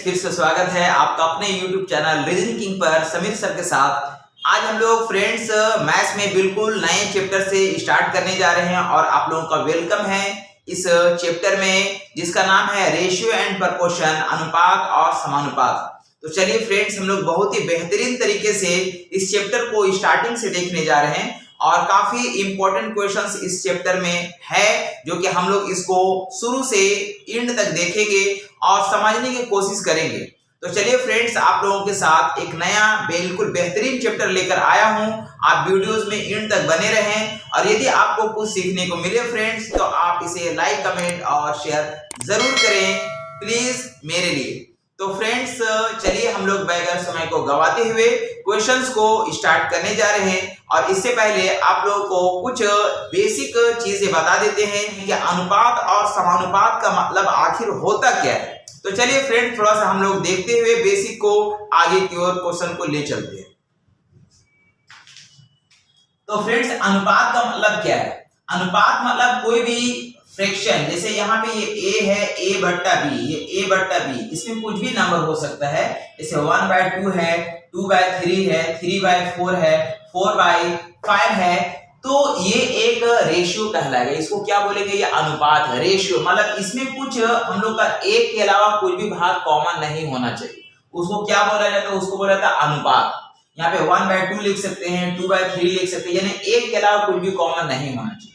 फिर से स्वागत है आपका अपने YouTube चैनल रीजनिंग किंग पर समीर सर के साथ। आज हम लोग फ्रेंड्स मैथ्स में बिल्कुल नए चैप्टर से स्टार्ट करने जा रहे हैं और आप लोगों का वेलकम है इस चैप्टर में जिसका नाम है रेशियो एंड प्रोपोर्शन, अनुपात और समानुपात। तो चलिए फ्रेंड्स, हम लोग बहुत ही बेहतरीन तरीके से इस चैप्टर को स्टार्टिंग से देखने जा रहे हैं और काफी इंपॉर्टेंट क्वेश्चंस इस चैप्टर में है जो कि हम लोग इसको शुरू से एंड तक देखेंगे और समझने की कोशिश करेंगे। तो चलिए फ्रेंड्स, आप लोगों के साथ एक नया बिल्कुल बेहतरीन चैप्टर लेकर आया हूं। आप वीडियोस में एंड तक बने रहें और यदि आपको कुछ सीखने को मिले फ्रेंड्स तो आप इसे लाइक, कमेंट और शेयर जरूर करें प्लीज मेरे लिए। तो फ्रेंड्स चलिए हम लोग बगैर समय को गवाते हुए क्वेश्चंस को स्टार्ट करने जा रहे हैं और इससे पहले आप लोगों को कुछ बेसिक चीजें बता देते हैं कि अनुपात और समानुपात का मतलब आखिर होता क्या है। तो चलिए फ्रेंड्स, थोड़ा सा हम लोग देखते हुए बेसिक को आगे की ओर क्वेश्चन को ले चलते हैं। तो फ्रेंड्स, अनुपात का मतलब क्या है? अनुपात मतलब कोई भी फ्रैक्शन, जैसे यहाँ पे ये a है, a बट्टा b, ये a बट्टा b, इसमें कुछ भी नंबर हो सकता है। जैसे 1/2 है, 2/3 है, 3/4 है, 4/5 है, तो ये एक रेशियो कहलाएगा। इसको क्या बोलेंगे? ये अनुपात है, रेशियो। मतलब इसमें कुछ हम लोग का एक के अलावा कोई भी भाग कॉमन नहीं होना चाहिए। उसको क्या बोला जाता है? उसको बोला जाता है अनुपात। यहाँ पे 1/2 लिख सकते हैं, 2/3 लिख सकते हैं, यानी एक के अलावा कुछ भी कॉमन नहीं होना चाहिए।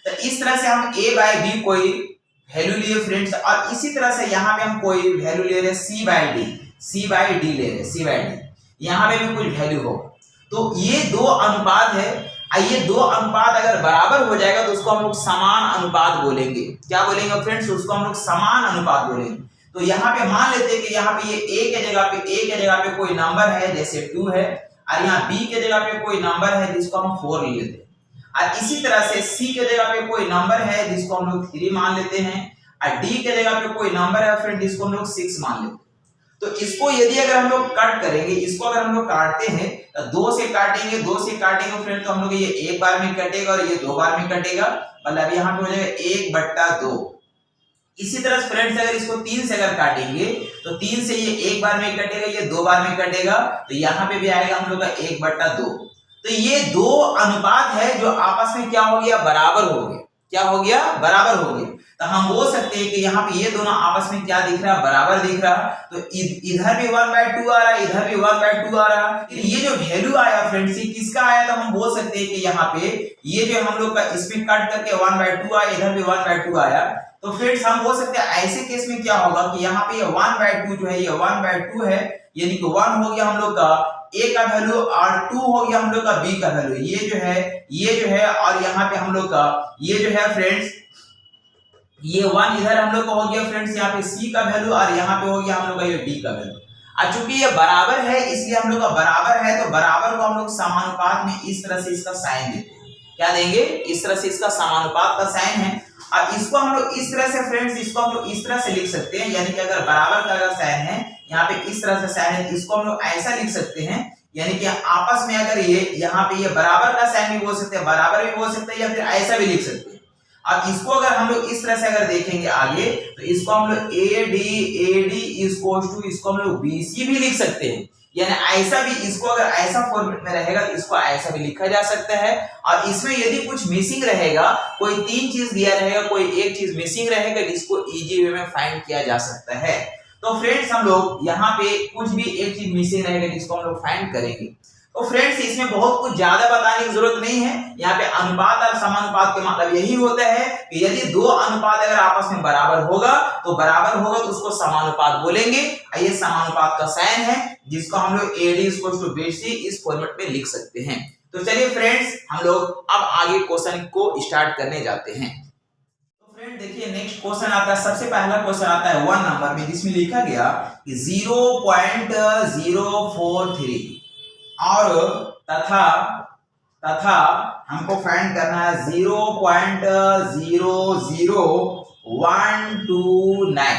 तो इस तरह से हम a/b कोई वैल्यू लिए फ्रेंड्स, और इसी तरह से यहाँ पे हम कोई वैल्यू ले रहे हैं c/d ले रहे हैं, c/d यहाँ पे भी कुछ वैल्यू हो। तो ये दो अनुपात है, ये दो अनुपात अगर बराबर हो जाएगा तो उसको हम लोग समान अनुपात बोलेंगे। क्या बोलेंगे फ्रेंड्स? उसको हम लोग समान अनुपात बोलेंगे। तो यहाँ पे मान लेते हैं कि यहाँ पे ये a के जगह पे कोई नंबर है जैसे 2 है, और यहाँ b के जगह पे कोई नंबर है जिसको हम 4 ले लेते हैं, और इसी तरह से c के जगह पे कोई नंबर है जिसको हम लोग 3 मान लेते हैं, और d के जगह पे कोई नंबर है फ्रेंड जिसको हम लोग 6 मान लेते हैं। तो इसको यदि अगर हम लोग कट करेंगे, इसको अगर हम लोग काटते हैं तो 2 से काटेंगे फ्रेंड, तो हम लोग ये एक बार में कटेगा और ये 2 बार में कटेगा, मतलब यहाँ पे हो जाएगा 1/2। इसी तरह फ्रेंड्स अगर इसको 3 से अगर काटेंगे तो 3 से ये एक बार में कटेगा, ये 2 बार में कटेगा, तो यहाँ पे भी आएगा हम लोग का 1/2। तो ये दो अनुपात है जो आपस में क्या हो गया? बराबर हो गए। क्या हो गया? बराबर हो गए। तो हम बोल सकते हैं कि यहाँ पे ये दोनों आपस में क्या दिख रहा है? बराबर दिख रहा। तो इधर भी 1/2 आ रहा है, इधर भी 1/2 आ रहा है। ये जो वैल्यू आया फ्रेंड्स, ये किसका आया? तो हम बोल सकते हैं कि यहाँ पे ये जो हम लोग का इसमें कट करके 1/2 आया, इधर भी 1/2 आया। तो फ्रेंड्स हम बोल सकते हैं ऐसे केस में क्या होगा कि यहाँ पे ये 1/2 जो है ये 1/2 है, यानी कि 1 हो गया हम लोग का a का वैल्यू और 2 हो गया हम लोग का b का वैल्यू। ये जो है और यहाँ पे हम लोग का ये जो है फ्रेंड्स, ये 1 इधर हम लोग का हो गया फ्रेंड्स, यहाँ पे c का वैल्यू और यहाँ पे हो गया हम लोग का ये d का वैल्यू। और चूंकि ये बराबर है इसलिए हम लोग का बराबर है, तो बराबर को हम लोग समानुपात में इस तरह से इसका साइन देते हैं। क्या देंगे? इस तरह से इसका समानुपात का साइन है। और इसको हम लोग इस तरह से फ्रेंड्स, इसको हम लोग इस तरह से लिख सकते हैं, यानी कि अगर बराबर का अगर साइन है यहाँ पे इस तरह से साइन है, इसको हम लोग ऐसा लिख सकते हैं, यानी कि आपस में अगर ये यहाँ पे ये बराबर का साइन भी बोल सकते हैं, बराबर भी बोल सकते हैं, या फिर ऐसा भी लिख सकते हैं। अब इसको अगर हम लोग इस तरह से अगर देखेंगे आगे, तो इसको हम लोग AD इसको हम लोग BC भी लिख सकते हैं, यानी ऐसा भी, इसको अगर ऐसा फॉर्मेट में रहेगा तो इसको ऐसा भी लिखा जा सकता है। और इसमें यदि कुछ मिसिंग रहेगा, कोई 3 चीज दिया रहेगा, कोई एक चीज मिसिंग रहेगा, जिसको इजी वे में फाइंड किया जा सकता है। तो फ्रेंड्स हम लोग यहाँ पे कुछ भी एक चीज मिसिंग रहेगा जिसको हम लोग फाइंड करेंगे। तो फ्रेंड्स इसमें बहुत कुछ ज्यादा बताने की जरूरत नहीं है। यहाँ पे अनुपात और समानुपात का मतलब यही होता है कि यदि दो अनुपात अगर आपस में बराबर होगा तो उसको समानुपात बोलेंगे। ये समानुपात का साइन है जिसको हम लोग AD BC इस फॉर्मेट में लिख सकते हैं। तो चलिए फ्रेंड्स हम लोग अब आगे क्वेश्चन को स्टार्ट करने जाते हैं। तो फ्रेंड देखिए नेक्स्ट क्वेश्चन आता है, सबसे पहला क्वेश्चन आता है 1 नंबर में, जिसमें लिखा गया कि 0.043 और तथा हमको फाइंड करना है 0.00129।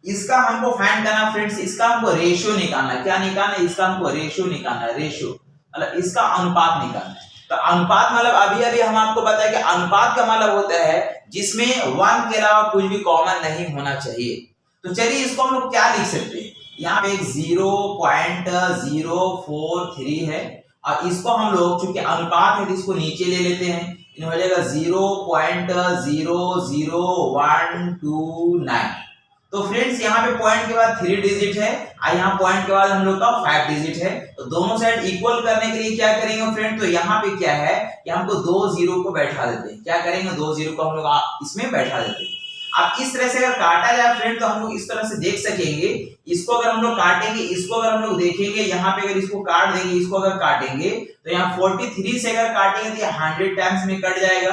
इसका हमको फाइंड करना फ्रेंड्स, इसका हमको रेशियो निकालना है। क्या निकालना है? इसका हमको रेशियो निकालना है, रेशियो मतलब इसका अनुपात निकालना है। तो अनुपात मतलब अभी हम आपको बताया कि अनुपात का मतलब होता है जिसमें 1 के अलावा कुछ भी कॉमन नहीं होना चाहिए। तो चलिए इसको हम लोग क्या लिख सकते हैं? यहाँ पे 0.043 है और इसको हम लोग चूंकि अनुपात है तो इसको नीचे ले लेते हैं, हो जाएगा 0.00129। तो फ्रेंड्स यहाँ पे पॉइंट के बाद 3 डिजिट है और यहाँ पॉइंट के बाद हम लोग का 5 डिजिट है। तो दोनों साइड इक्वल करने के लिए क्या करेंगे फ्रेंड, तो यहाँ पे क्या है कि हमको 2 जीरो को बैठा देते हैं। क्या करेंगे, 2 जीरो को हम लोग इसमें बैठा देते हैं। अब इस तरह से अगर काटा जाए फ्रेंड तो हम लोग इस तरह से देख सकेंगे। इसको अगर हम लोग काटेंगे, इसको अगर हम लोग देखेंगे, यहाँ पे अगर इसको काट देंगे, इसको अगर काटेंगे तो यहाँ 43 से अगर काटेंगे तो ये 100 टाइम्स में कट जाएगा।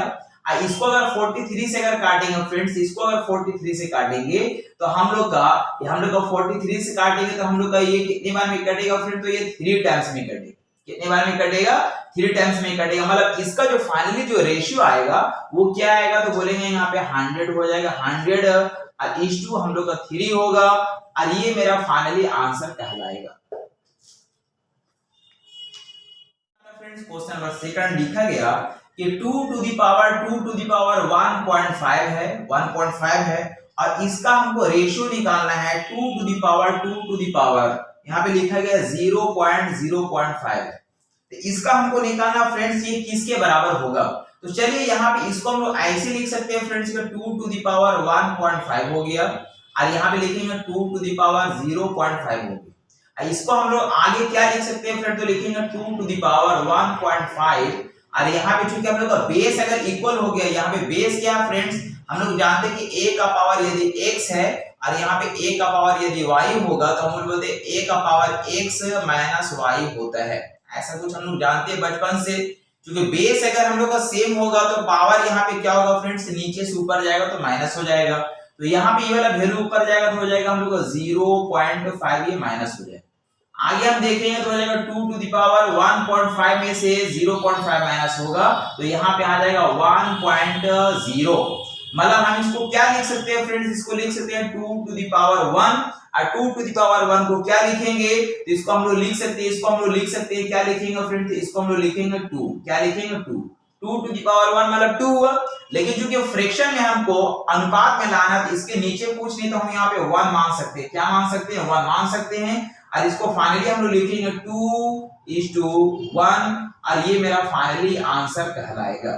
इसको अगर 43 से अगर काटेंगे फ्रेंड्स, इसको अगर 43 से काटेंगे तो हम लोग का 43 से काटेंगे तो हम लोग का ये कितनी बार में कटेगा फ्रेंड, तो ये 3 टाइम्स में कटेगा। कितने बार में कटेगा, 3 टाइम्स में कटेगा। मतलब इसका जो फाइनली जो रेशियो आएगा वो क्या आएगा, तो बोलेंगे यहाँ पे 100 हो जाएगा। 100 हम लोग का 3 होगा और ये मेरा फाइनली आंसर कहलाएगा। फ्रेंड्स क्वेश्चन नंबर सेकंड लिखा गया कि 2 टू द पावर 1.5 है, 1.5 है और इसका हमको रेशियो निकालना है 2 टू द पावर यहाँ पे लिखा गया 0.05 है। तो इसका हमको निकालना फ्रेंड्स ये किसके बराबर होगा। तो चलिए यहाँ पे इसको हम लोग ऐसे लिख सकते हैं फ्रेंड्स कि 2 टू द पावर 1.5 हो गया और यहाँ पे लिखेंगे 2 टू द पावर 0.5 हो गया। इसको हम लोग आगे क्या लिख सकते हैं फ्रेंड, तो लिखेंगे 2 टू द पावर 1.5 और यहाँ पे चूंकि हम लोग का बेस अगर इक्वल हो गया, यहाँ पे बेस क्या है फ्रेंड्स, हम लोग जानते हैं कि a का पावर यदि x है और यहाँ पे a का पावर यदि y होगा तो हम लोग बोलते हैं a का पावर x माइनस y होता है। ऐसा कुछ हम लोग जानते हैं बचपन से। क्योंकि बेस अगर हम लोग का सेम होगा तो पावर यहाँ पे क्या होगा फ्रेंड्स, नीचे से ऊपर जाएगा तो माइनस हो जाएगा। तो यहाँ पे ये वाला वैल्यू ऊपर जाएगा तो हो जाएगा हम लोग का 0.5, ये माइनस हो जाएगा। आगे हम देखेंगे तो हो जाएगा 2 टू द पावर 1.5 में से 0.5 माइनस होगा तो यहाँ पे आ जाएगा 1.0। मतलब हम इसको क्या लिख सकते हैं फ्रेंड्स, इसको लिख सकते हैं 2 टू द पावर 1 और 2 टू द पावर 1 को क्या लिखेंगे, तो इसको हम लोग लिख सकते हैं, इसको हम लोग लिख सकते हैं, क्या लिखेंगे फ्रेंड्स, इसको हम लोग लिखेंगे 2। क्या लिखेंगे 2 टू द पावर 1 मतलब 2। लेकिन चूंकि फ्रैक्शन में हमको अनुपात में लाना है तो इसके नीचे कुछ नहीं तो हम यहाँ पे 1 मान सकते हैं। क्या मान सकते हैं, 1 मान सकते हैं और इसको फाइनली हम लोग लिखेंगे 2:1 और ये मेरा फाइनली आंसर कहलाएगा।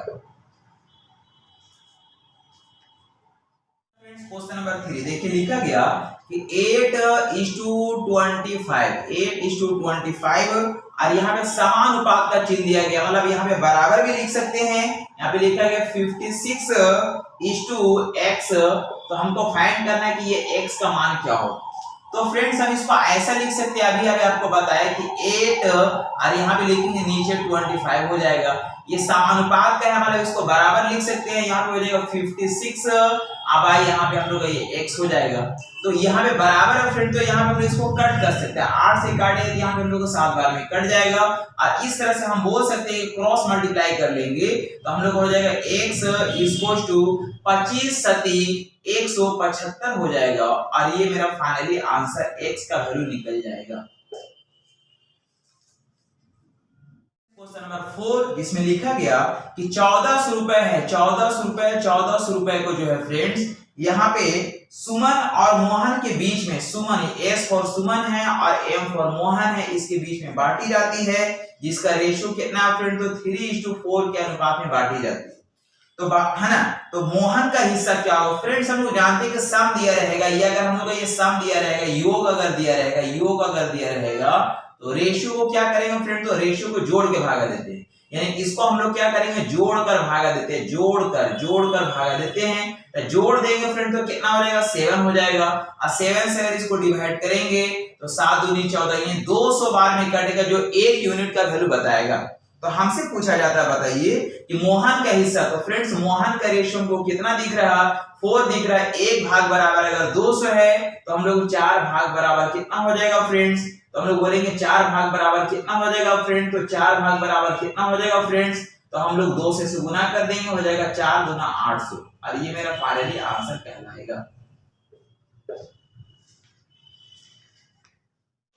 क्वेश्चन नंबर 3 देखिए लिखा गया कि 8:25 और यहाँ पे समानुपात का चिन्ह दिया गया, मतलब यहाँ पे बराबर भी लिख सकते हैं। यहाँ पे लिखा गया 56:x। तो हमको फाइंड करना है कि ये x का मान क्या हो। तो फ्रेंड्स हम इसको ऐसा लिख सकते हैं, अभी आपको बताया कि 8 और यहाँ पे लिखेंगे नीचे 25 हो जाएगा। ये समानुपात का है, मतलब इसको बराबर लिख सकते हैं। यहाँ पे हो जाएगा 56 अब आई यहाँ पे हम लोग ये x हो जाएगा। तो यहाँ पे बराबर है फ्रेंड, तो यहाँ पे हम लोग इसको कट कर सकते हैं। 8 से काटे तो यहाँ पे हम लोग को 7 बार में कट जाएगा और इस तरह से हम बोल सकते हैं क्रॉस मल्टीप्लाई कर लेंगे तो हम लोग हो जाएगा x इक्वल्स टू 25 सती 175 हो जाएगा और ये मेरा फाइनली आंसर x का वैल्यू निकल जाएगा। क्वेश्चन नंबर 4 जिसमें लिखा गया कि 1400 रुपए है, 1400 रुपए को जो है फ्रेंड्स यहाँ पे सुमन और मोहन के बीच में, सुमन S फॉर सुमन है और M फॉर मोहन है, इसके बीच में बांटी जाती है जिसका रेशियो कितना है फ्रेंड, तो 3:4 के अनुपात में बांटी जाती है। तो है ना, तो मोहन का हिस्सा क्या होगा फ्रेंड्स, हम लोग जानते हैं कि सम दिया रहेगा। ये अगर हम लोग ये सम दिया रहेगा, योग अगर दिया रहेगा तो रेशियो को क्या करेंगे फ्रेंड, तो रेशियो को जोड़ के भागा देते हैं। यानी इसको हम लोग क्या करेंगे, जोड़कर भागा देते हैं, जोड़कर भागा देते हैं। तो जोड़ देंगे फ्रेंड तो कितना हो जाएगा, 7 हो जाएगा और 7 से अगर इसको डिवाइड करेंगे तो 7 दूनी 14, ये 200 बार में कटेगा जो 1 यूनिट का वैल्यू बताएगा। तो हमसे पूछा जाता है बताइए कि मोहन का हिस्सा, तो फ्रेंड्स मोहन का रेशियो को कितना दिख रहा, 4 दिख रहा है। 1 भाग बराबर अगर 200 है तो हम लोग 4 भाग बराबर कितना हो जाएगा फ्रेंड्स, तो हम लोग बोलेंगे 4 भाग बराबर कितना हो जाएगा फ्रेंड, तो 4 भाग बराबर कितना हो जाएगा फ्रेंड्स, तो हम लोग 2 से गुना कर देंगे, हो जाएगा 4 दूना 800 और ये मेरा फाइनली आंसर कहलाएगा।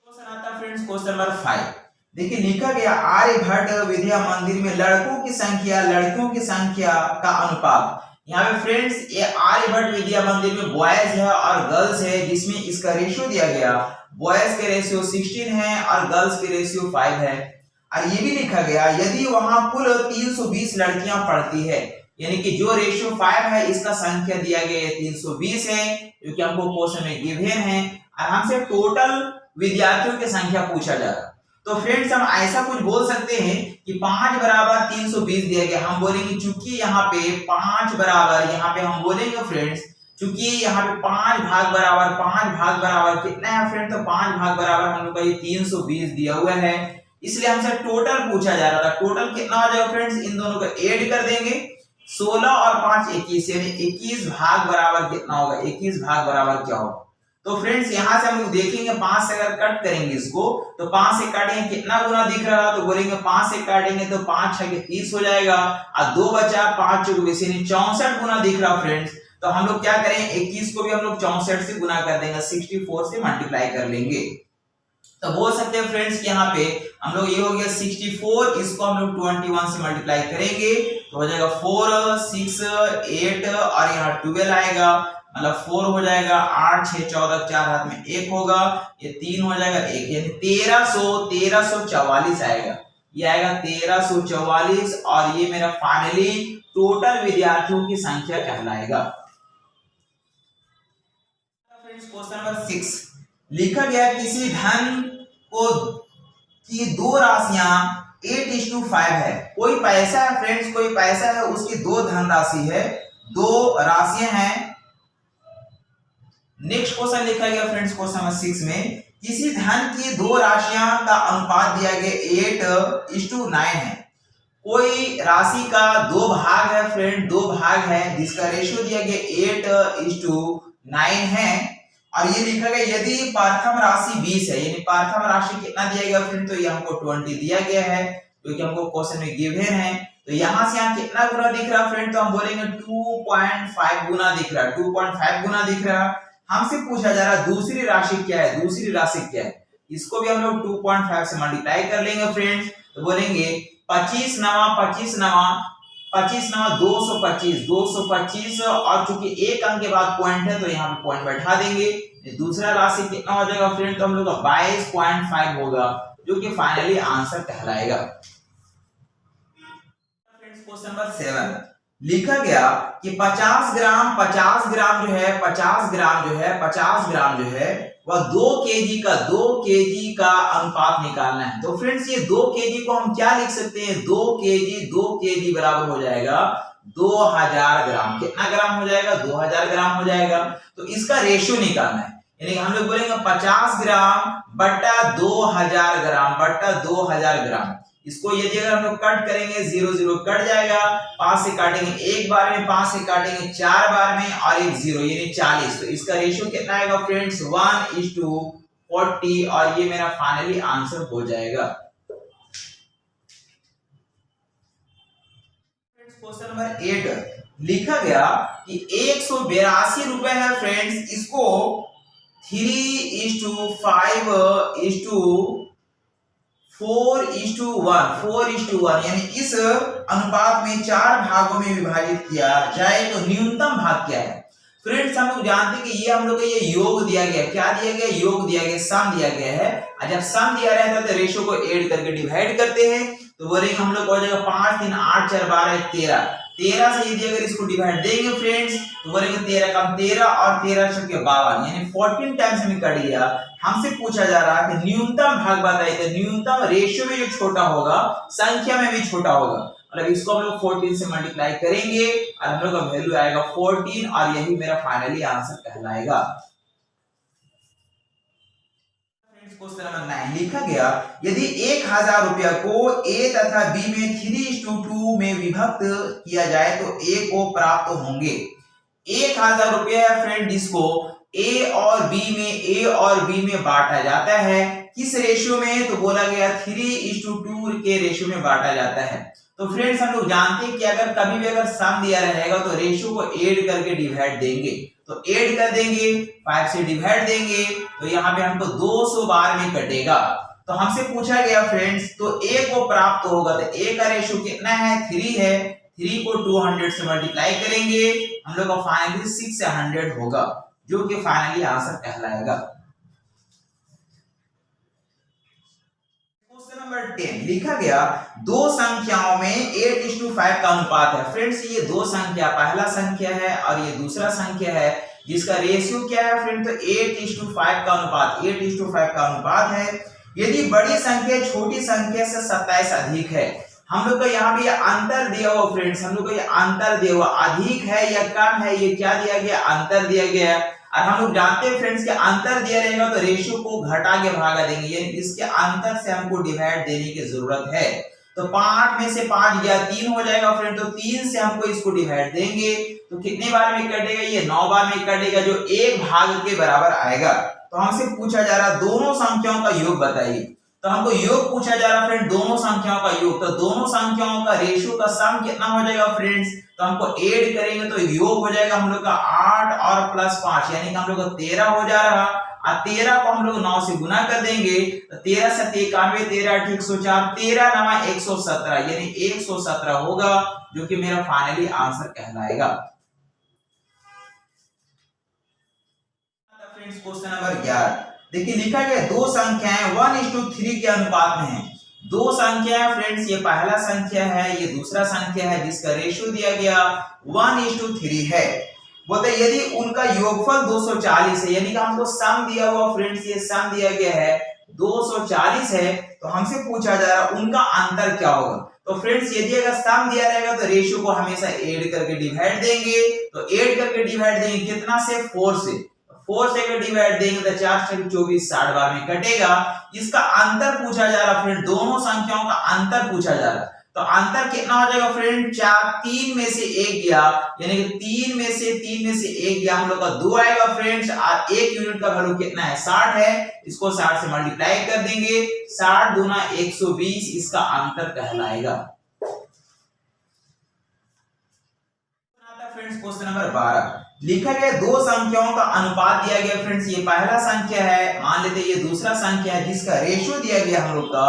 क्वेश्चन आता है फ्रेंड्स क्वेश्चन नंबर 5 देखिए लिखा गया आर्यभट्ट विद्या मंदिर में लड़कों की संख्या का अनुपात यहाँ पे फ्रेंड्स ये आर्यभट्ट विद्या मंदिर में बॉयज है और गर्ल्स है, जिसमें इसका रेशियो दिया गया, बॉयज के रेशियो 16 है और गर्ल्स के रेशियो 5 है। और ये भी लिखा गया यदि वहां कुल 320 लड़कियां पढ़ती है, यानी कि जो रेशियो 5 है इसका संख्या दिया गया 320 है, जो कि हमको क्वेश्चन में गिवन है, और हमसे टोटल विद्यार्थियों की संख्या पूछा जा रहा। तो फ्रेंड्स हम ऐसा कुछ बोल सकते हैं कि 5 बराबर 320 दिया गया, हम बोलेंगे चूंकि यहाँ पे 5 बराबर, यहाँ पे हम बोलेंगे फ्रेंड्स चूंकि यहाँ पे 5 भाग बराबर कितना है फ्रेंड, तो 5 भाग बराबर हम लोग का ये 320 दिया हुआ है, इसलिए हमसे टोटल पूछा जा रहा था। टोटल कितना हो जाएगा फ्रेंड्स, इन दोनों को ऐड कर देंगे, 16 और 5 21, यानी 21 भाग बराबर कितना होगा, 21 भाग बराबर क्या होगा। तो फ्रेंड्स यहां से हम लोग देखेंगे 5 से अगर कट करेंगे इसको, तो 5 से काटेंगे कितना गुना दिख रहा है, तो बोलेंगे 5 से काटेंगे तो 5 6 के 30 हो जाएगा, और 2 बचा 5 चौक 20 यानी 64 गुना दिख रहा फ्रेंड्स। तो हम लोग क्या करें, 21 को भी हम लोग 64 से गुना कर देंगे, 64 से मल्टीप्लाई कर लेंगे। तो बोल सकते हैं फ्रेंड्स कि यहाँ पे हम लोग ये हो गया 64, इसको हम लोग 21 से मल्टीप्लाई करेंगे तो हो जाएगा 4 6 8 और यहाँ 12 आएगा, मतलब 4 हो जाएगा, 8 6 14, 4 हाथ में 1 होगा, ये 3 हो जाएगा 1, यानी 1344 आएगा, ये आएगा 1344, और ये मेरा फाइनली टोटल विद्यार्थियों की संख्या कहलाएगा। फ्रेंड्स क्वेश्चन नंबर 6 लिखा गया किसी धन को की दो राशियां 8:5 है, कोई पैसा है फ्रेंड्स, कोई पैसा है, उसकी दो धन राशि है, दो राशियां हैं। नेक्स्ट क्वेश्चन लिखा गया फ्रेंड्स क्वेश्चन नंबर 6 में किसी धन की दो राशियां का अनुपात दिया गया 8:9 है, कोई राशि का दो भाग है फ्रेंड, दो भाग है जिसका रेशियो दिया गया 8:9 है, और ये लिखा गया यदि प्रथम राशि 20 है, यानी प्रथम राशि कितना दिया गया फ्रेंड, तो ये हमको 20 दिया गया है, जो कि हमको क्वेश्चन में गिवन है। तो यहां से यहाँ कितना गुना दिख रहा फ्रेंड, तो हम बोलेंगे 2.5 गुना दिख रहा है, 2.5 गुना दिख रहा है। हमसे पूछा जा रहा है दूसरी राशि क्या है, दूसरी राशि क्या है, इसको भी हम लोग 2.5 से मल्टीप्लाई कर लेंगे फ्रेंड्स, तो बोलेंगे 25 नवा 225, और चूंकि एक अंक के बाद पॉइंट है तो यहाँ पे पॉइंट बैठा देंगे, दूसरा राशि कितना हो जाएगा फ्रेंड, तो हम लोग का 22.5 होगा, जो कि फाइनली आंसर कहलाएगा। फ्रेंड्स क्वेश्चन नंबर 7 लिखा गया कि 50 ग्राम जो है वह 2 केजी का अनुपात निकालना है। तो फ्रेंड्स ये 2 केजी को हम क्या लिख सकते हैं, 2 केजी बराबर हो जाएगा 2000 ग्राम, कितना ग्राम हो जाएगा, 2000 ग्राम हो जाएगा। तो इसका रेशियो निकालना है, यानी हम लोग बोलेंगे 50 ग्राम बटा 2000 ग्राम, इसको यदि अगर हम लोग कट करेंगे 0 0 कट जाएगा, 5 से काटेंगे एक बार में, 5 से काटेंगे 4 बार में, और एक 0 यानी 40, तो इसका रेशियो कितना आएगा फ्रेंड्स 1:40, और ये मेरा फाइनली आंसर हो जाएगा। क्वेश्चन नंबर 8 लिखा गया कि 182 रुपए है फ्रेंड्स, इसको 3:4:1 यानी इस अनुपात में 4 भागों में विभाजित किया जाए तो न्यूनतम भाग क्या है। फ्रेंड्स हम लोग जानते हैं कि ये हम लोग का ये योग दिया गया, क्या दिया गया, योग दिया गया, सम दिया गया है, और जब सम दिया रहता है तो रेशियो को ऐड करके डिवाइड करते हैं, तो बोलेंगे हम लोग हो जाएगा 5 3 8 4 12 13 से यदि अगर इसको डिवाइड देंगे फ्रेंड्स तो बोलेंगे 13 कम 13 और 13 चौके 52, यानी 14 टाइम्स हमें कट गया। हमसे पूछा जा रहा है कि न्यूनतम भाग बताइए, तो न्यूनतम रेशियो में जो छोटा होगा संख्या में भी छोटा होगा, मतलब इसको हम लोग 14 से मल्टीप्लाई करेंगे और हम लोग का वैल्यू आएगा 14, और यही मेरा फाइनली आंसर कहलाएगा। क्वेश्चन नंबर 9 लिखा गया यदि 1000 रुपया को ए तथा बी में 3:2 में विभक्त किया जाए तो ए को प्राप्त होंगे। 1000 रुपया है फ्रेंड, जिसको ए और बी में बांटा जाता है, किस रेशियो में, तो बोला गया 3:2 के रेशियो में बांटा जाता है। तो फ्रेंड्स हम लोग जानते हैं कि अगर कभी भी अगर सम दिया रहेगा तो रेशियो को ऐड करके डिवाइड देंगे, तो ऐड कर देंगे, 5 से डिवाइड देंगे, तो यहाँ पे हमको 200 बार में कटेगा। तो हमसे पूछा गया फ्रेंड्स तो ए को प्राप्त होगा, तो ए का रेशियो कितना है 3 है, 3 को 200 से मल्टीप्लाई करेंगे, हम लोग का फाइनली 600 होगा, जो कि फाइनली आंसर कहलाएगा। क्वेश्चन नंबर 10 लिखा गया दो संख्याओं में 8:5 का अनुपात है। फ्रेंड्स ये दो संख्या, पहला संख्या है और ये दूसरा संख्या है, जिसका रेशियो क्या है फ्रेंड, तो 8:5 का अनुपात, 8:5 का अनुपात है। यदि बड़ी संख्या छोटी संख्या से 27 अधिक है, हम लोग को यहाँ पे अंतर दिया हुआ फ्रेंड्स, हम लोग को ये अंतर दिया हुआ, अधिक है या कम है, ये क्या दिया गया, अंतर दिया गया है। और हम लोग जानते हैं फ्रेंड्स कि अंतर दिया रहेगा तो रेशियो को घटा के भागा देंगे, यानी इसके अंतर से हमको डिवाइड देने की जरूरत है। तो 5 में से 5 गया 3 हो जाएगा फ्रेंड, तो 3 से हमको इसको डिवाइड देंगे तो कितने बार में कटेगा, ये 9 बार में कटेगा, जो 1 भाग के बराबर आएगा। तो हमसे पूछा जा रहा दोनों संख्याओं का योग बताइए, तो हमको योग पूछा जा रहा फ्रेंड, दोनों संख्याओं का योग, तो दोनों संख्याओं का रेशियो का सम कितना हो जाएगा फ्रेंड्स, तो हमको ऐड करेंगे तो योग हो जाएगा हम लोग का 8 और प्लस 5, यानी कि हम लोग का 13 हो जा रहा, और 13 को हम लोग 9 से गुना कर देंगे, तो 13 से 91, 13 8 104, 13 9 117, यानी 117 होगा, जो कि मेरा फाइनली आंसर कहलाएगा। फ्रेंड्स क्वेश्चन नंबर 11 देखिए लिखा गया दो संख्याएं 1:3 के अनुपात में हैं। दो संख्याएं फ्रेंड्स, ये पहला संख्या है, ये दूसरा संख्या है, जिसका रेशियो दिया गया 1:3 है। बोलते यदि उनका योगफल 240 है, यानी कि हमको सम दिया हुआ फ्रेंड्स, ये सम दिया गया है 240 है, तो हमसे पूछा जा रहा उनका अंतर क्या होगा। तो फ्रेंड्स यदि अगर सम दिया रहेगा तो रेशियो को हमेशा ऐड करके डिवाइड देंगे, तो ऐड करके डिवाइड देंगे कितना से, 4 से, 4 से अगर डिवाइड देंगे तो 4 से 24, 60 बार में कटेगा। इसका अंतर पूछा जा रहा फ्रेंड, दोनों संख्याओं का अंतर पूछा जा रहा, तो अंतर कितना हो जाएगा फ्रेंड, 3 में से 1 गया, यानी कि 3 में से 1 गया, हम लोग का 2 आएगा फ्रेंड्स, और 1 यूनिट का वैल्यू कितना है, 60 है, इसको 60 से मल्टीप्लाई कर देंगे, 60 दूना 120, इसका अंतर कहलाएगा। फ्रेंड्स क्वेश्चन नंबर 12 लिखा गया दो संख्याओं का अनुपात दिया गया फ्रेंड्स, ये पहला संख्या है, मान लेते ये दूसरा संख्या है, जिसका रेशियो दिया गया हम लोग का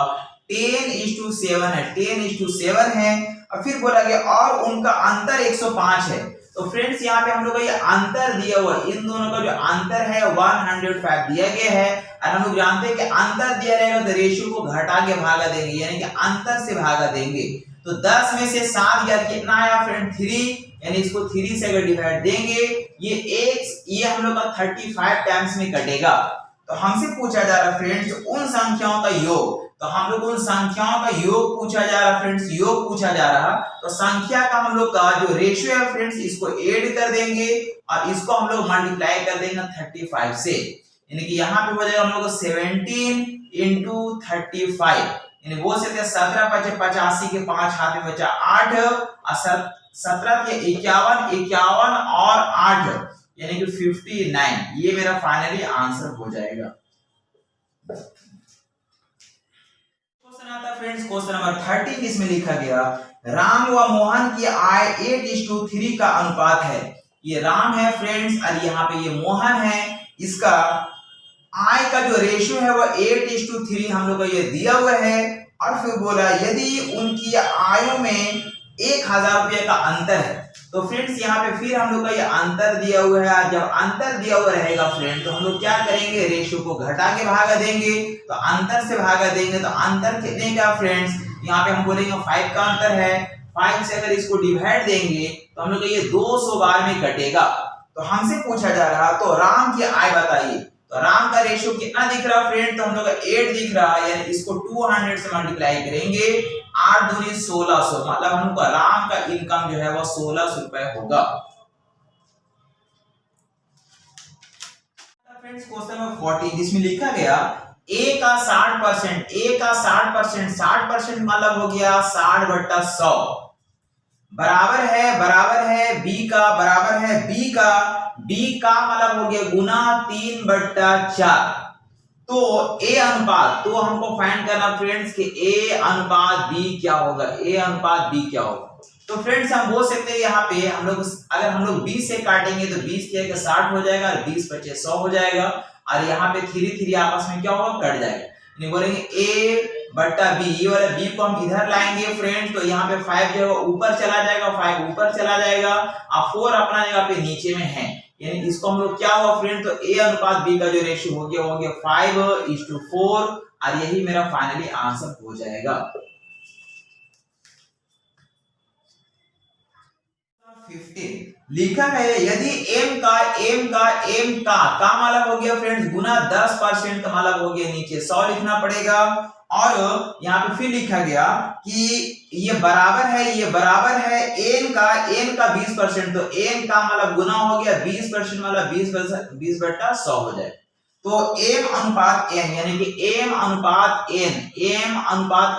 10:7 है, 10:7 है, और फिर बोला गया और उनका अंतर 105 है। तो फ्रेंड्स यहाँ पे हम लोग का ये अंतर दिया हुआ, इन दोनों का जो अंतर है 105 दिया गया है, और हम लोग जानते हैं कि अंतर दिया रहेगा तो रेशियो को घटा के भागा देंगे, यानी कि अंतर से भागा देंगे। तो 10 में से 7 गया, कितना आया फ्रेंड, 3, यानी इसको 3 से अगर डिवाइड देंगे, ये हम लोग का 35 टाइम्स में कटेगा। तो हमसे पूछा जा रहा फ्रेंड्स उन संख्याओं का योग, तो हम लोग उन संख्याओं का योग पूछा जा रहा फ्रेंड्स, योग पूछा जा रहा, तो संख्या का हम लोग का जो रेशियो है फ्रेंड्स, इसको ऐड कर देंगे और इसको हम लोग मल्टीप्लाई कर देंगे 35 से, यानी कि यहाँ पे हो जाएगा हम लोग 17 × 35, यानी वो से 17 × 85 के 5 हाथ में बचा 8, और 17 के 51, 51 और 8, यानी कि 59, ये मेरा फाइनली आंसर हो जाएगा। क्वेश्चन आता फ्रेंड्स क्वेश्चन नंबर 13, इसमें लिखा गया राम व मोहन की आय 8:3 का अनुपात है। ये राम है फ्रेंड्स और यहाँ पे ये मोहन है, इसका आय का जो रेशियो है वो 8:3 हम लोग को ये दिया हुआ है। और फिर बोला यदि उनकी आयों में 1000 रुपये का अंतर है, तो फ्रेंड्स यहाँ पे फिर हम लोग का ये अंतर दिया हुआ है। जब अंतर दिया हुआ रहेगा फ्रेंड, तो हम लोग क्या करेंगे, रेशियो को घटा के भागा देंगे, तो अंतर से भागा देंगे, तो अंतर कितने का फ्रेंड्स, यहाँ पे हम बोलेंगे 5 का अंतर है, 5 से अगर इसको डिवाइड देंगे तो हम लोग का ये 200 बार में कटेगा। तो हमसे पूछा जा रहा तो राम की आय बताइए, तो राम का रेशियो कितना दिख रहा फ्रेंड, तो हम लोग का 8 दिख रहा है, यानी इसको 200 से मल्टीप्लाई करेंगे, 8 दूनी 1600, मतलब हमको राम का इनकम जो है वो 1600 रुपए होगा। फ्रेंड्स क्वेश्चन नंबर 14 जिसमें लिखा गया a का 60%, a का 60%, 60% मतलब हो गया 60/100 बराबर है b का, बराबर है b का मतलब हो गया गुना 3/4। तो a अनुपात, तो हमको फाइंड करना फ्रेंड्स कि a अनुपात b क्या होगा, a अनुपात b क्या होगा। तो फ्रेंड्स हम बोल सकते हैं यहाँ पे हम लोग अगर हम लोग 20 से काटेंगे तो 20 के 60 हो जाएगा और 20 × 100 हो जाएगा, और यहाँ पे 3 आपस में क्या होगा, कट जाएगा। यानी बोलेंगे a बट्टा b, ये वाला b को हम इधर लाएंगे फ्रेंड्स, तो यहाँ पे 5 जो है ऊपर चला जाएगा, 5 ऊपर चला जाएगा और 4 अपना जगह पे नीचे में है, यानी इसको हम लोग क्या हुआ फ्रेंड, तो a अनुपात b का जो रेशियो हो गया 5:4 और यही मेरा फाइनली आंसर हो जाएगा। 15 लिखा है यदि m का मतलब हो गया फ्रेंड्स गुना 10% का मतलब हो गया नीचे 100 लिखना पड़ेगा, और यहाँ पे फिर लिखा गया कि ये बराबर है n का 20%, तो n का मतलब गुना हो गया 20% मतलब 20/100 हो जाए, तो m अनुपात n यानी कि m अनुपात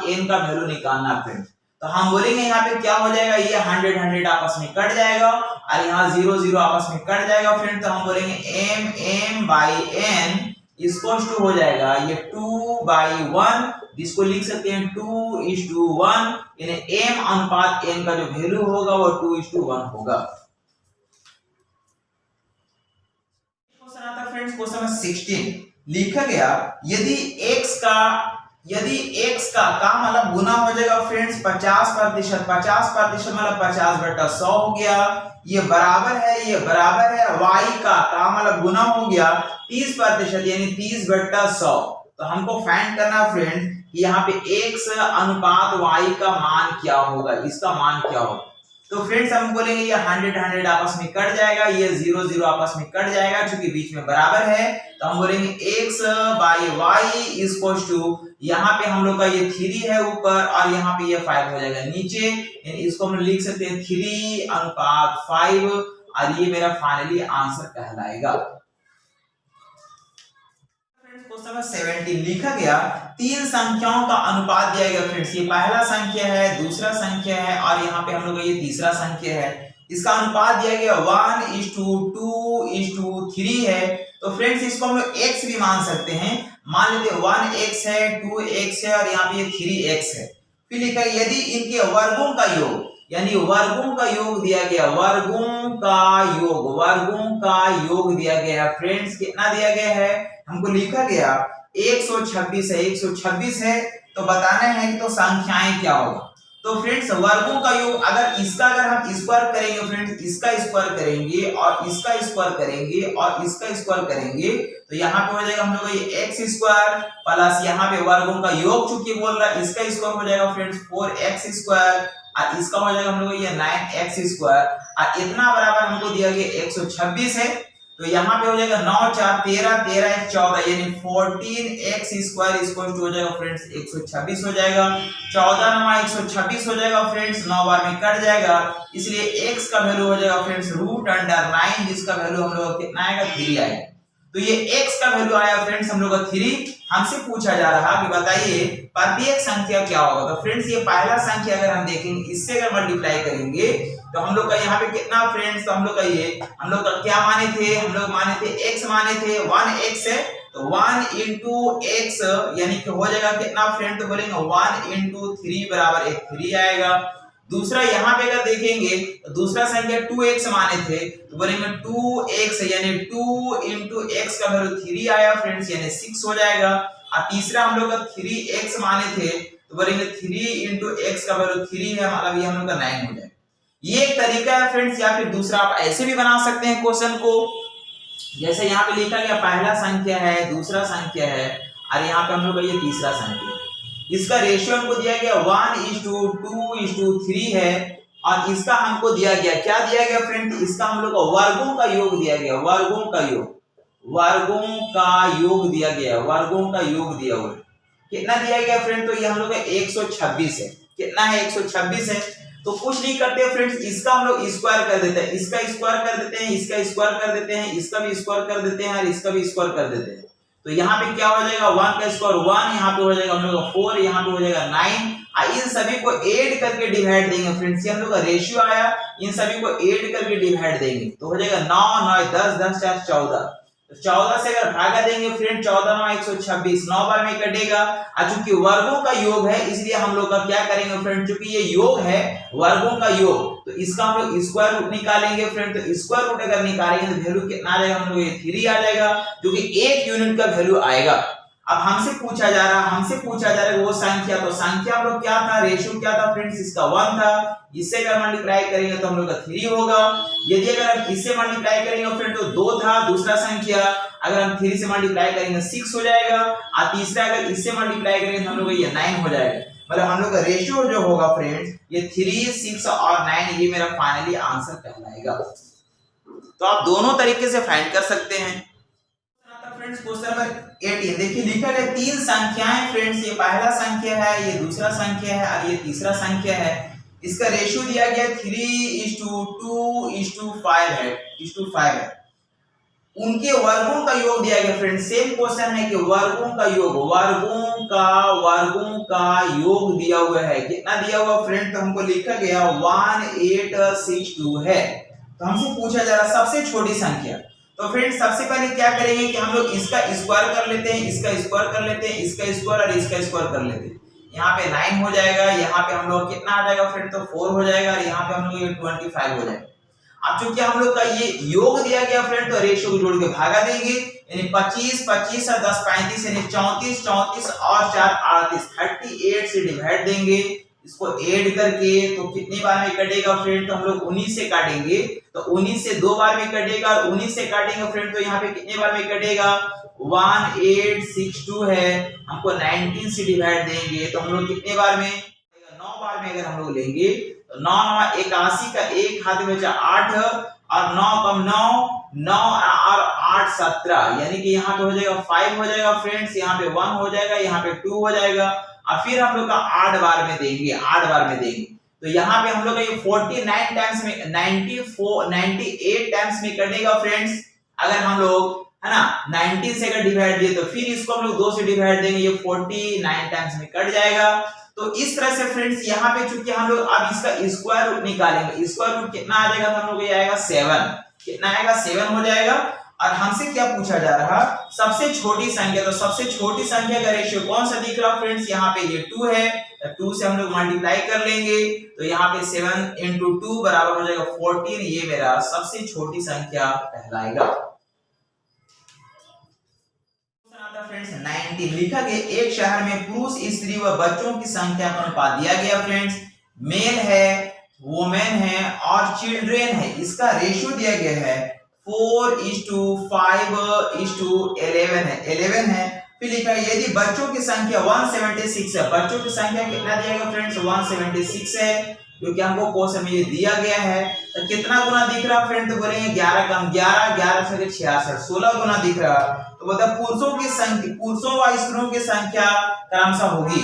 n का वैल्यू निकालना फ्रेंड्स। तो हम बोलेंगे यहाँ पे क्या हो जाएगा, ये 100 आपस में कट जाएगा और यहाँ 0 आपस में कट जाएगा फ्रेंड, तो हम बोलेंगे m/n इक्वल्स टू हो जाएगा ये 2/1, जिसको लिख सकते हैं 2:1, यानी m अनुपात n का जो वैल्यू होगा वो 2:1 होगा। क्वेश्चन आता है फ्रेंड्स क्वेश्चन नंबर 16 लिखा गया यदि x का मतलब गुना हो जाएगा फ्रेंड्स 50% मतलब 50/100 हो गया, ये बराबर है y का मतलब गुना हो गया 30% यानी 30/100, तो हमको फाइंड करना फ्रेंड्स कि यहाँ पे x अनुपात y का मान क्या होगा, इसका मान क्या होगा। तो फ्रेंड्स हम बोलेंगे ये 100 आपस में कट जाएगा, ये 0 आपस में कट जाएगा, क्योंकि बीच में बराबर है, तो हम बोलेंगे x/y इक्वल्स टू, यहाँ पे हम लोग का ये 3 है ऊपर और यहाँ पे ये 5 हो जाएगा नीचे, यानी इसको हम लिख सकते हैं 3:5 और ये मेरा फाइनली आंसर कहलाएगा। क्वेश्चन नंबर 17 लिखा गया 3 संख्याओं का अनुपात दिया गया फ्रेंड्स, ये पहला संख्या है, दूसरा संख्या है और यहाँ पे हम लोग ये तीसरा संख्या है, इसका अनुपात दिया गया 1:2:3 है। तो फ्रेंड्स इसको हम लोग x भी मान सकते हैं, मान लेते हैं 1x है, 2x है और यहाँ पे ये 3x है। फिर लिखा है यदि इनके वर्गों का योग, यानी वर्गों का योग दिया गया, वर्गों का योग दिया गया है फ्रेंड्स, कितना दिया गया है, हमको लिखा गया 126 है, तो बताना है कि तो संख्याएं क्या होगा। तो फ्रेंड्स वर्गों का योग अगर हम स्क्वायर करेंगे फ्रेंड्स, इसका स्क्वायर करेंगे और इसका स्क्वायर करेंगे और इसका स्क्वायर करेंगे, तो यहाँ पे हो जाएगा हम लोग ये x² प्लस यहाँ पे वर्गों का योग चूंकि बोल रहा है, इसका स्क्वायर हो जाएगा फ्रेंड्स 4x² और इसका हो जाएगा हम लोग ये 9x² और इतना बराबर हमको दिया गया 126 है, तो यहाँ पे हो जाएगा 9 4 13 13 1 14 यानी 14x² हो जाएगा फ्रेंड्स 126 हो जाएगा, 14 9 126 हो जाएगा फ्रेंड्स, 9 बार में कट जाएगा, इसलिए x का वैल्यू हो जाएगा फ्रेंड्स √9, जिसका वैल्यू हम लोग कितना आएगा 3 आएगा। तो ये x का वैल्यू आया फ्रेंड्स हम लोग का 3। हमसे पूछा जा रहा कि बताइए प्रत्येक संख्या क्या होगा। तो फ्रेंड्स ये पहला संख्या अगर हम देखेंगे इससे अगर मल्टीप्लाई करेंगे तो हम लोग का यहाँ पे कितना फ्रेंड्स, तो हम लोग का ये हम लोग का क्या माने थे, हम लोग माने थे x माने थे 1x है, तो 1 into x यानी कि हो जाएगा कितना फ्रेंड, तो बोलेंगे 1 into 3 बराबर 3 आएगा। दूसरा यहाँ पे अगर देखेंगे तो दूसरा संख्या 2x माने थे, तो बोलेंगे 2x यानी 2 into x का वैल्यू 3 आया फ्रेंड्स यानी 6 हो जाएगा। और तीसरा हम लोग का 3x माने थे, तो बोलेंगे 3 into x का वैल्यू 3 है, मतलब ये हम लोग का 9 हो जाएगा। ये एक तरीका है फ्रेंड्स, या फिर दूसरा आप ऐसे भी बना सकते हैं क्वेश्चन को, जैसे यहाँ पे लिखा गया पहला संख्या है, दूसरा संख्या है और यहाँ पे हम लोग का ये तीसरा संख्या है, इसका रेशियो हमको दिया गया 1:2:3 है और इसका हमको दिया गया क्या दिया गया फ्रेंड, इसका हम लोग को वर्गों का योग दिया गया, वर्गों का योग दिया गया, वर्गों का योग दिया हुआ कितना दिया गया फ्रेंड, तो ये हम लोग का 126 है, कितना है 126 है। तो कुछ नहीं करते फ्रेंड्स, इसका हम लोग स्क्वायर कर देते हैं, इसका स्क्वायर कर देते हैं, इसका स्क्वायर कर देते हैं, इसका भी स्क्वायर कर देते हैं और इसका भी स्क्वायर कर देते हैं। तो यहाँ पे क्या हो जाएगा 1 का स्क्वायर 1, यहाँ पे हो जाएगा हम लोग का 4, यहाँ पे हो जाएगा 9। इन सभी को ऐड करके डिवाइड देंगे फ्रेंड्स, ये हम लोग का रेशियो आया, इन सभी को ऐड करके डिवाइड देंगे तो हो जाएगा 9 9 10 10 4 14। तो 14 से अगर भागा देंगे फ्रेंड 14 9 126, 9 बार में कटेगा। और चूंकि वर्गों का योग है इसलिए हम लोग का क्या करेंगे फ्रेंड, चूंकि ये योग है वर्गों का योग, तो इसका हम लोग स्क्वायर रूट निकालेंगे फ्रेंड। तो स्क्वायर रूट अगर निकालेंगे तो वैल्यू कितना आ जाएगा हम लोग ये 3 आ जाएगा, जो कि 1 यूनिट का वैल्यू आएगा। अब हमसे पूछा जा रहा है वो संख्या, तो संख्या हम लोग क्या था, रेशियो क्या था फ्रेंड्स, इसका 1 था। इससे अगर मल्टीप्लाई करेंगे तो हम लोग का 3 होगा। यदि अगर हम इससे मल्टीप्लाई करेंगे फ्रेंड तो 2 था दूसरा संख्या, अगर हम 3 से मल्टीप्लाई करेंगे 6 हो जाएगा, और तीसरा अगर इससे मल्टीप्लाई करेंगे तो हम लोग ये 9 हो जाएगा। मतलब हम लोग का रेशियो जो होगा फ्रेंड्स ये 3, 6 और 9, ये मेरा फाइनली आंसर कहलाएगा। तो आप दोनों तरीके से फाइंड कर सकते हैं। फ्रेंड्स क्वेश्चन नंबर 18 देखिए, लिखा गया 3 संख्याएं फ्रेंड्स, ये पहला संख्या है, ये दूसरा संख्या है और ये तीसरा संख्या है। इसका रेशियो दिया गया 3:2:5 है। उनके वर्गों का योग दिया गया फ्रेंड्स। सेम क्वेश्चन है कि वर्गों का योग दिया हुआ है। कितना दिया हुआ फ्रेंड, तो हमको लिखा गया 1862 है। तो हमसे पूछा जा रहा सबसे छोटी संख्या। तो फ्रेंड्स सबसे पहले क्या करेंगे कि हम लोग इसका स्क्वायर कर लेते हैं, इसका स्क्वायर कर लेते हैं, इसका स्क्वायर और इसका स्क्वायर कर लेते हैं। यहाँ पे 9 हो जाएगा, यहाँ पे हम लोग कितना आ जाएगा फ्रेंड, तो 4 हो जाएगा, और यहाँ पे हम लोग 25 हो जाएगा। अब चूंकि हम लोग का ये योग दिया गया फ्रेंड, तो रेशियो को जोड़ के भागा देंगे, यानी 25 25 और 10 35, यानी 34 34 और 4 38, 38 से डिवाइड देंगे। इसको ऐड करके तो कितनी बार में कटेगा फ्रेंड, तो हम लोग 19 से काटेंगे, तो 19 से 2 बार में कटेगा, और 19 से काटेंगे फ्रेंड तो यहाँ पे कितने बार में कटेगा, 1862 है। हमको 19 से डिवाइड देंगे तो हम लोग कितने बार में, 9 बार में अगर हम लोग लेंगे तो 9 9 81 का 1 हाथ में बचा 8, और 9 कम 9 9 और 8 17, यानी कि यहाँ पे हो जाएगा 5 हो जाएगा फ्रेंड्स, यहाँ पे 1 हो जाएगा, यहाँ पे 2 हो जाएगा, और फिर हम लोग का 8 बार में देंगे। तो यहाँ पे हम लोग का ये 49 टाइम्स में 98 टाइम्स में कटेगा फ्रेंड्स। अगर हम लोग है ना 19 से अगर डिवाइड दिए तो फिर इसको हम लोग 2 से डिवाइड देंगे, ये 49 टाइम्स में कट जाएगा। तो इस तरह से फ्रेंड्स यहाँ पे चूंकि हम लोग अब इसका स्क्वायर रूट निकालेंगे, स्क्वायर रूट कितना आ जाएगा, तो हम लोग ये आएगा 7, कितना आएगा 7 हो जाएगा। और हमसे क्या पूछा जा रहा, सबसे छोटी संख्या। तो सबसे छोटी संख्या का रेशियो कौन सा दिख रहा फ्रेंड्स, यहाँ पे ये 2 है, तो 2 से हम लोग मल्टीप्लाई कर लेंगे, तो यहाँ पे 7 × 2 बराबर हो जाएगा 14, ये मेरा सबसे छोटी संख्या कहलाएगा। फ्रेंड्स 19 लिखा गया, एक शहर में पुरुष, स्त्री व बच्चों की संख्या का अनुपात दिया गया फ्रेंड्स, मेल है, वुमेन है और चिल्ड्रेन है। इसका रेशियो दिया गया है 4:5:11 है, 11 है। फिर लिखा है यदि बच्चों की संख्या 176 है, बच्चों की संख्या कितना दिया गया फ्रेंड्स, 176 है, क्योंकि हमको क्वेश्चन में ये दिया गया है। तो कितना गुना दिख रहा फ्रेंड, तो बोलेंगे 11 कम 11, 11 से 66, 16 गुना दिख रहा। तो मतलब पुरुषों व स्त्रियों की संख्या क्रमशः होगी।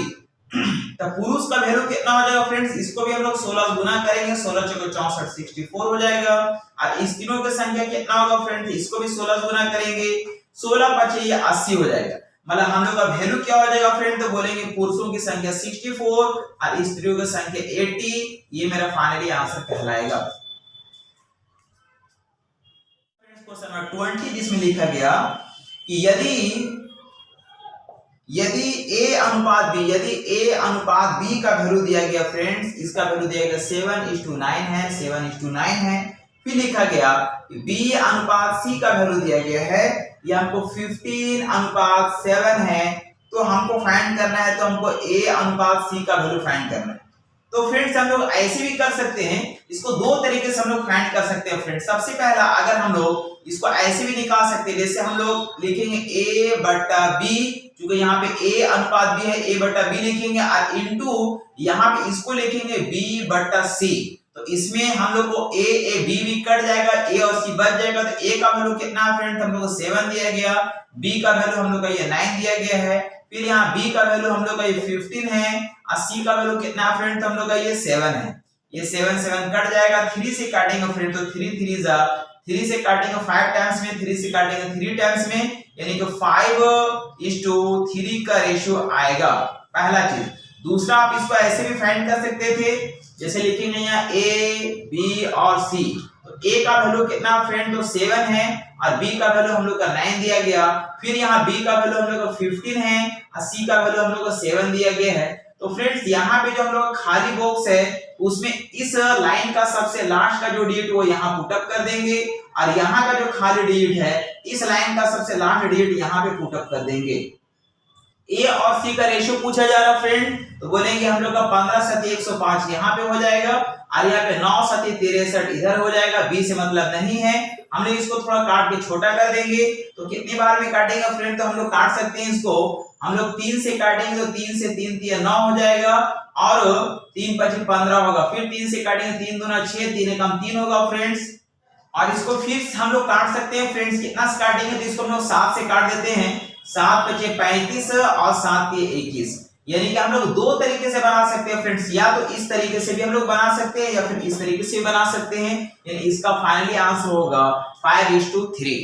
तो पुरुष का वैल्यू कितना हो जाएगा फ्रेंड्स, इसको भी हम लोग 16 गुना करेंगे, 16 × 4 = 64 64 हो जाएगा। और स्त्रियों की संख्या कितना होगा फ्रेंड्स, इसको भी 16 गुना करेंगे, 16 × 5 ये 80 हो जाएगा। मतलब हम लोग का वैल्यू क्या हो जाएगा फ्रेंड, तो बोलेंगे पुरुषों की संख्या 64 और स्त्रियों की संख्या 80, ये मेरा फाइनली आंसर कहलाएगा। क्वेश्चन नंबर 20 जिसमें लिखा गया कि यदि A अनुपात B का वैल्यू दिया गया फ्रेंड्स, इसका वैल्यू दिया गया 7:9 है, 7:9 है। फिर लिखा गया B अनुपात C का वैल्यू दिया गया है, ये हमको 15:7 है। तो हमको फाइंड करना है, तो हमको A अनुपात C का वैल्यू फाइंड करना है। तो फ्रेंड्स हम लोग ऐसे भी कर सकते हैं, इसको 2 तरीके से हम लोग फाइंड कर सकते हैं फ्रेंड्स। सबसे पहला अगर हम लोग इसको ऐसे भी निकाल सकते हैं, जैसे हम लोग लिखेंगे A/B, क्योंकि यहाँ पे A अनुपात B है, A/B लिखेंगे, और इनटू यहाँ पे इसको लिखेंगे B/C। तो इसमें हम लोग को A B भी कट जाएगा, A और C बच जाएगा। तो A का वैल्यू कितना है फ्रेंड्स, हम लोग को 7 दिया गया, B का वैल्यू हम लोग का ये 9 दिया गया है, फिर यहाँ B का वैल्यू हम लोग का ये 15 है, और C का वैल्यू कितना है फ्रेंड, तो हम लोग का ये 7 है। ये 7 कट जाएगा, 3 से काटेंगे फ्रेंड, तो 3 से काटेंगे 5 टाइम्स में, 3 से काटेंगे 3 टाइम्स में, यानी कि 5:3 का रेशियो आएगा, पहला चीज। दूसरा आप इसको ऐसे भी फाइंड कर सकते थे, जैसे लिखेंगे यहाँ A, B और C। तो A का वैल्यू कितना फ्रेंड, तो 7 है, और B का वैल्यू हम लोग का 9 दिया गया, फिर यहाँ B का वैल्यू हम लोग का 15 है, और C का वैल्यू हम लोग को 7 दिया गया है। तो फ्रेंड्स यहाँ पे जो हम लोग खाली बॉक्स है, उसमें इस लाइन का सबसे लास्ट का जो डिजिट वो यहाँ पुट अप कर देंगे, और यहाँ का जो खाली डिजिट है, इस लाइन का सबसे लास्ट डिजिट यहाँ पे पुट अप कर देंगे। ए और सी का रेशियो पूछा जा रहा फ्रेंड, तो बोलेंगे हम लोग का 15×105 यहाँ पे हो जाएगा और यहाँ पे 9×63 इधर हो जाएगा। बी से मतलब नहीं है, हम लोग इसको थोड़ा काट के छोटा कर देंगे। तो कितनी बार में काटेंगे फ्रेंड, तो हम लोग काट सकते हैं इसको, हम लोग 3 से काटेंगे तो 3 से 3 तिया 9 हो जाएगा और 3 × 5 = 15 होगा। फिर 3 से काटेंगे 3 दूना 6, 3 एकम 3 होगा फ्रेंड्स। और इसको फिर हम लोग काट सकते हैं फ्रेंड्स, कितना से काटेंगे तो इसको हम लोग 7 से काट देते हैं। 7 × 5 = 35 और 7 × 21, यानी कि हम लोग दो तरीके से बना सकते हैं फ्रेंड्स, या तो इस तरीके से भी हम लोग बना सकते हैं या फिर इस तरीके से भी बना सकते हैं। यानी इसका फाइनली आंसर होगा 5:3।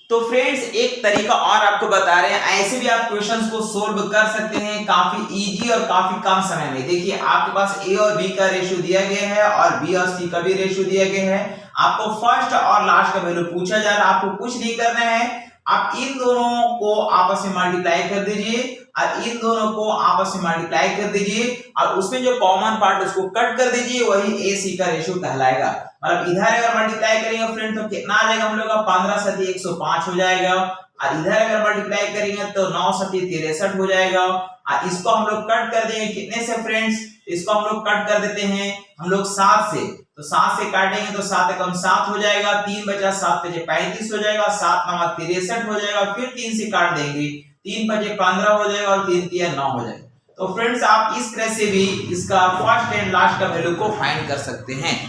तो फ्रेंड्स एक तरीका और आपको बता रहे हैं, ऐसे भी आप क्वेश्चंस को सोल्व कर सकते हैं काफी इजी और काफी कम समय में। देखिए आपके पास ए और बी का रेशियो दिया गया है और बी और सी का भी रेशियो दिया गया है। आपको फर्स्ट और लास्ट का वैल्यू पूछा जा रहा है, आपको कुछ नहीं करना है, आप इन दोनों को आपस में मल्टीप्लाई कर दीजिए और इन दोनों को आपस में मल्टीप्लाई कर दीजिए और उसमें जो कॉमन पार्ट उसको कट कर दीजिए, वही ए सी का रेशियो कहलाएगा। मतलब इधर अगर मल्टीप्लाई करेंगे फ्रेंड तो कितना आ जाएगा हम लोग का 15×105 हो जाएगा और इधर अगर मल्टीप्लाई करेंगे तो 9×63 हो जाएगा और इसको हम लोग कट कर देंगे कितने से फ्रेंड्स, इसको हम लोग कट कर देते हैं हम लोग 7 से। तो 7 से काटेंगे तो 7 एकम 7 हो जाएगा, 3 बचा 7 × 5 = 35 हो जाएगा, 7 × 9 = 63 हो जाएगा। फिर 3 से काट देंगे, 3 × 5 = 15 हो जाएगा और 3 × 3 = 9 हो जाएगा। तो फ्रेंड्स आप इस तरह से भी इसका फर्स्ट एंड लास्ट का वैल्यू को फाइंड कर सकते हैं।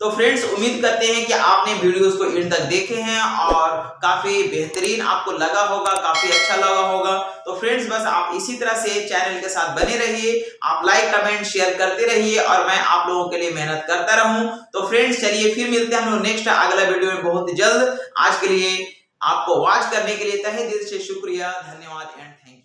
तो फ्रेंड्स उम्मीद करते हैं कि आपने वीडियोस को एंड तक देखे हैं और काफी बेहतरीन आपको लगा होगा, काफी अच्छा लगा होगा। तो फ्रेंड्स बस आप इसी तरह से चैनल के साथ बने रहिए, आप लाइक कमेंट शेयर करते रहिए और मैं आप लोगों के लिए मेहनत करता रहूं। तो फ्रेंड्स चलिए फिर मिलते हैं हम लोग नेक्स्ट अगला वीडियो में बहुत जल्द। आज के लिए आपको वॉच करने के लिए तहे दिल से शुक्रिया, धन्यवाद एंड थैंक यू।